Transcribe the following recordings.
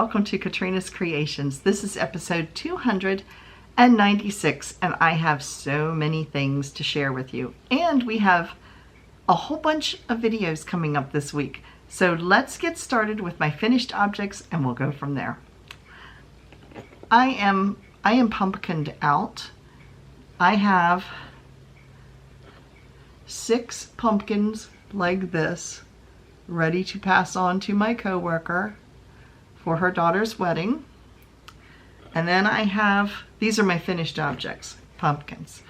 welcome to Katrina's Creations. This is episode 296 and I have so many things to share with you. And we have a whole bunch of videos coming up this week. So let's get started with my finished objects and we'll go from there. I am pumpkined out. I have 6 pumpkins like this ready to pass on to my coworker for her daughter's wedding. And then I have, these are my finished objects, pumpkins.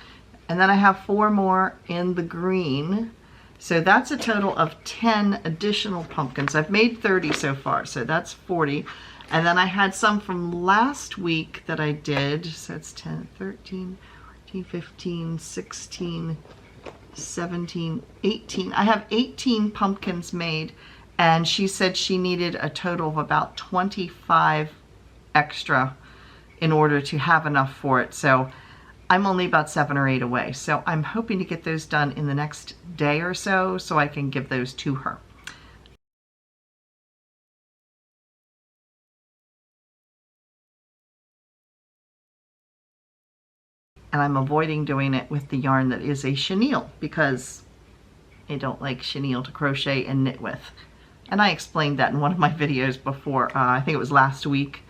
And then I have 4 more in the green. So that's a total of 10 additional pumpkins. I've made 30 so far, so that's 40. And then I had some from last week that I did. So it's 10, 13, 14, 15, 16, 17, 18. I have 18 pumpkins made, and she said she needed a total of about 25 extra in order to have enough for it. So I'm only about 7 or 8 away. So I'm hoping to get those done in the next day or so I can give those to her. And I'm avoiding doing it with the yarn that is a chenille because I don't like chenille to crochet and knit with. And I explained that in one of my videos before, I think it was last week.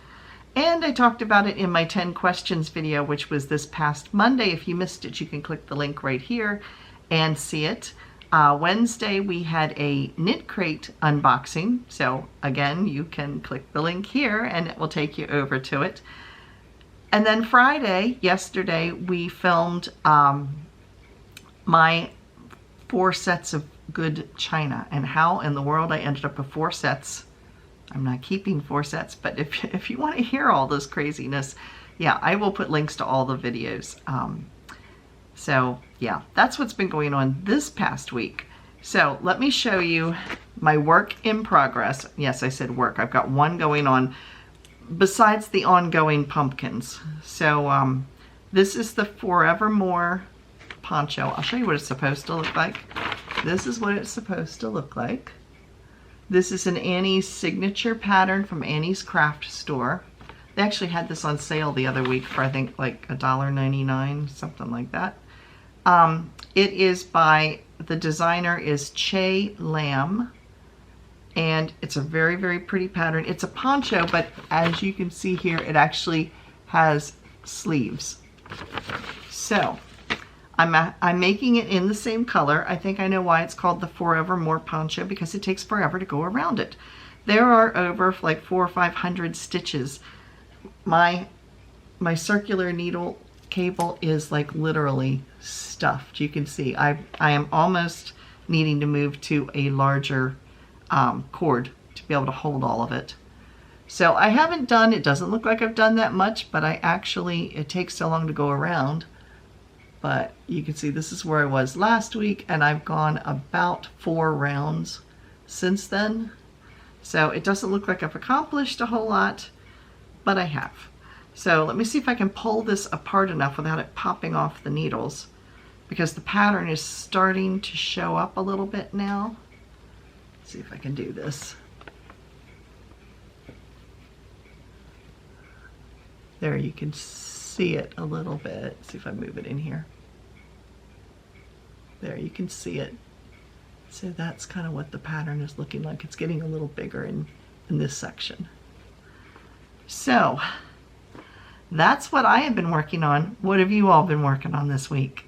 And I talked about it in my 10 questions video, which was this past Monday. If you missed it, you can click the link right here and see it. Wednesday, we had a knit crate unboxing. So again, you can click the link here and it will take you over to it. And then Friday, yesterday, we filmed my 4 sets of good china and how in the world I ended up with 4 sets. I'm not keeping 4 sets, but if you want to hear all this craziness, yeah, I will put links to all the videos. So yeah, that's what's been going on this past week. So let me show you my work in progress. Yes, I said work. I've got 1 going on besides the ongoing pumpkins. So this is the Forevermore poncho. I'll show you what it's supposed to look like. This is what it's supposed to look like. This is an Annie's signature pattern from Annie's craft store. They actually had this on sale the other week for I think like $1.99, something like that. It is by, the designer is Che Lam. And it's a very, very pretty pattern. It's a poncho, but as you can see here, it actually has sleeves. So I'm making it in the same color. I think I know why it's called the Forevermore poncho, because it takes forever to go around it. There are over like 400 or 500 stitches. My circular needle cable is like literally stuffed. You can see I am almost needing to move to a larger cord to be able to hold all of it. So I haven't done, it doesn't look like I've done that much, but it takes so long to go around. But you can see this is where I was last week, and I've gone about 4 rounds since then. So it doesn't look like I've accomplished a whole lot, but I have. So let me see if I can pull this apart enough without it popping off the needles, because the pattern is starting to show up a little bit now. See if I can do this. There, you can see it a little bit. See if I move it in here. There, you can see it. So that's kind of what the pattern is looking like. It's getting a little bigger in this section. So that's what I have been working on. What have you all been working on this week?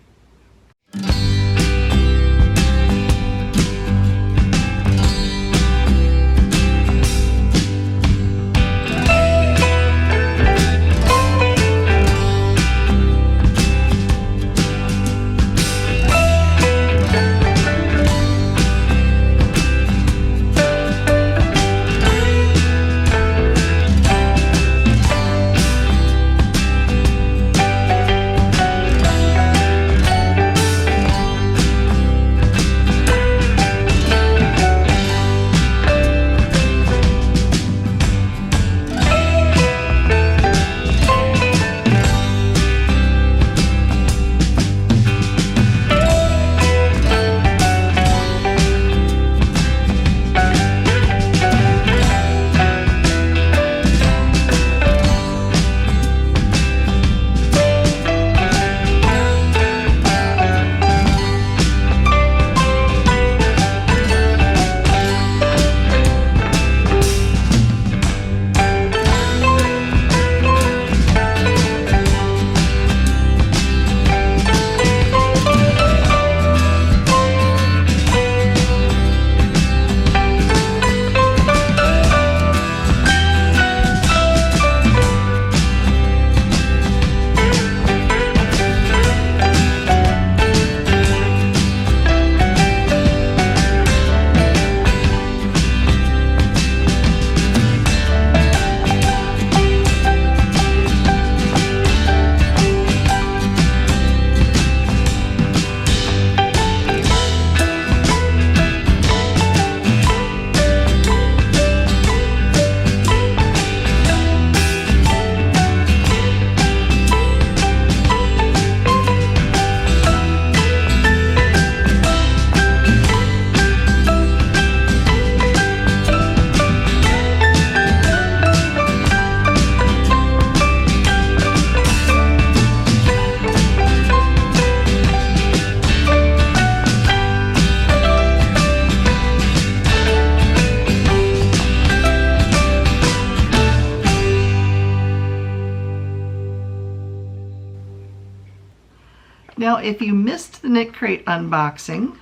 Now, if you missed the Knit Crate unboxing,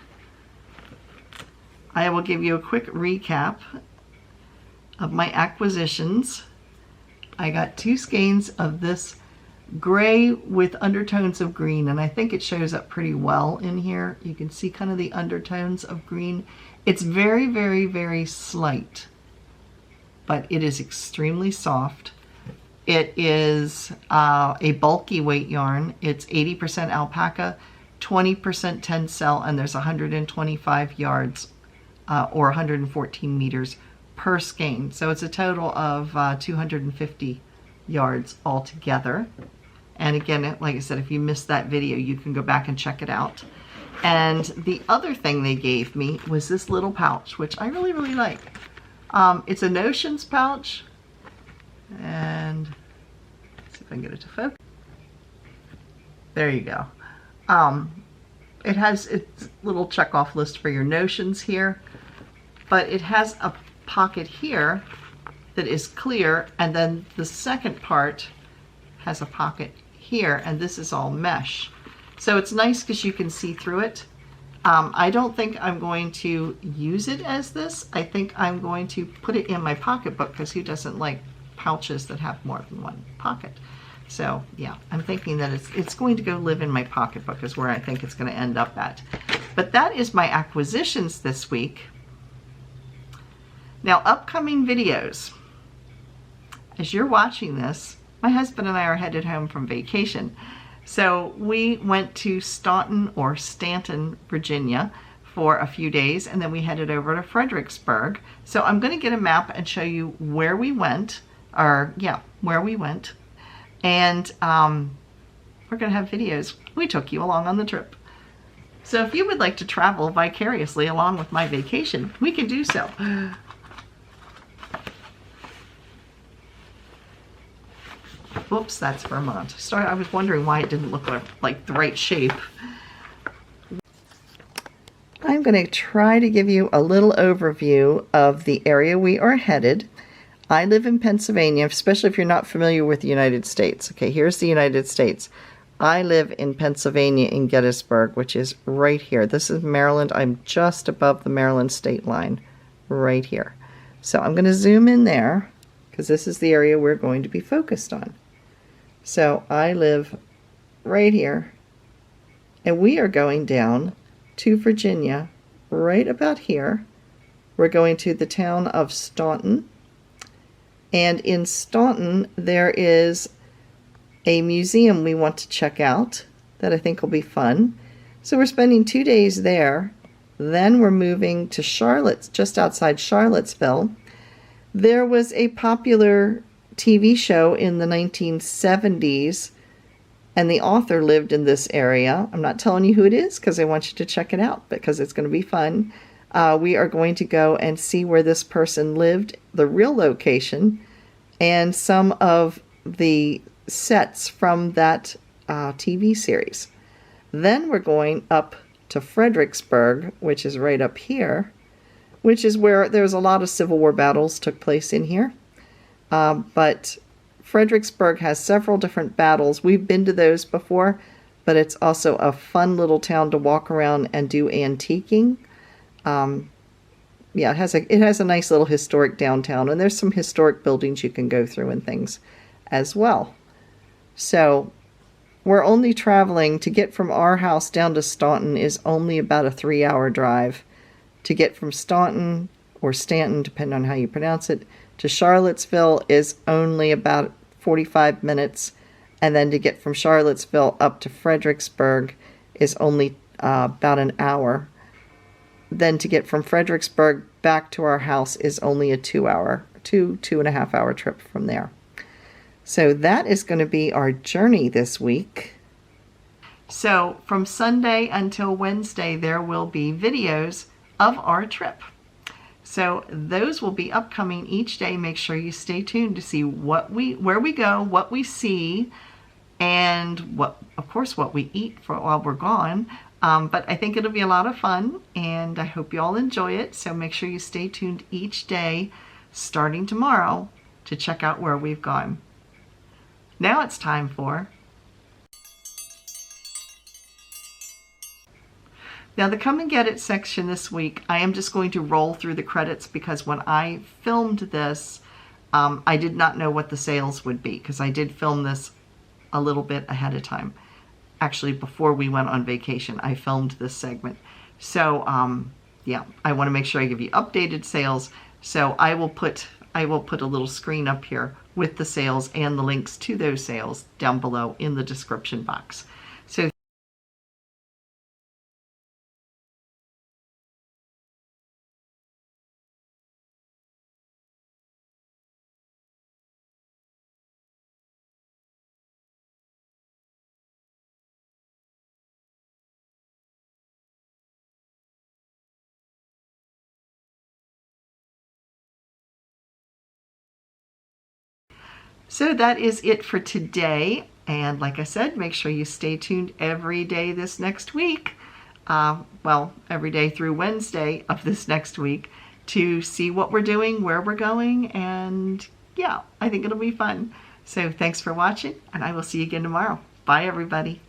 I will give you a quick recap of my acquisitions. I got 2 skeins of this gray with undertones of green, and I think it shows up pretty well in here. You can see kind of the undertones of green. It's very, very, very slight, but it is extremely soft. It is a bulky weight yarn. It's 80% alpaca, 20% tencel, and there's 125 yards or 114 meters per skein. So it's a total of 250 yards altogether. And again, like I said, if you missed that video, you can go back and check it out. And the other thing they gave me was this little pouch, which I really, really like. It's a Notions pouch. And let's see if I can get it to focus. There you go. It has its little check-off list for your Notions here, but it has a pocket here that is clear, and then the second part has a pocket here, and this is all mesh. So it's nice because you can see through it. I don't think I'm going to use it as this. I think I'm going to put it in my pocketbook, because who doesn't like pouches that have more than one pocket? So yeah, I'm thinking that it's going to go live in my pocketbook is where I think it's going to end up at. But that is my acquisitions this week. Now, upcoming videos. As you're watching this, my husband and I are headed home from vacation. So we went to Stanton, Virginia for a few days, and then we headed over to Fredericksburg. So I'm going to get a map and show you where we went, or yeah, where we went. And we're going to have videos. We took you along on the trip. So if you would like to travel vicariously along with my vacation, we can do so. Whoops, that's Vermont. Sorry, I was wondering why it didn't look like the right shape. I'm going to try to give you a little overview of the area we are headed. I live in Pennsylvania, especially if you're not familiar with the United States. Okay, here's the United States. I live in Pennsylvania in Gettysburg, which is right here. This is Maryland. I'm just above the Maryland state line, right here. So I'm going to zoom in there, because this is the area we're going to be focused on. So I live right here, and we are going down to Virginia, right about here. We're going to the town of Staunton, and in Staunton there is a museum we want to check out that I think will be fun. So we're spending 2 days there. Then we're moving to Charlotte, just outside Charlottesville. There was a popular TV show in the 1970s, and the author lived in this area. I'm not telling you who it is because I want you to check it out, because it's going to be fun. We are going to go and see where this person lived, the real location, and some of the sets from that TV series. Then we're going up to Fredericksburg, which is right up here, which is where there's a lot of Civil War battles took place in here. But Fredericksburg has several different battles. We've been to those before, but it's also a fun little town to walk around and do antiquing. Yeah, it has a nice little historic downtown, and there's some historic buildings you can go through and things as well. So we're only traveling to get from our house down to Staunton is only about a 3-hour drive. To get from Staunton, or Stanton, depending on how you pronounce it, to Charlottesville is only about 45 minutes. And then to get from Charlottesville up to Fredericksburg is only about an hour. Then to get from Fredericksburg back to our house is only a 2.5 hour trip from there. So that is going to be our journey this week. So from Sunday until Wednesday, there will be videos of our trip. So those will be upcoming each day. Make sure you stay tuned to see where we go, what we see, and of course what we eat while we're gone. But I think it'll be a lot of fun, and I hope you all enjoy it. So make sure you stay tuned each day, starting tomorrow, to check out where we've gone. Now it's time for Now the come and get it section this week, I am just going to roll through the credits because when I filmed this, I did not know what the sales would be because I did film this a little bit ahead of time. Actually, before we went on vacation, I filmed this segment. So yeah, I want to make sure I give you updated sales. So I will put a little screen up here with the sales and the links to those sales down below in the description box. So that is it for today. And like I said, make sure you stay tuned every day this next week. Well, every day through Wednesday of this next week to see what we're doing, where we're going, and yeah, I think it'll be fun. So thanks for watching, and I will see you again tomorrow. Bye, everybody.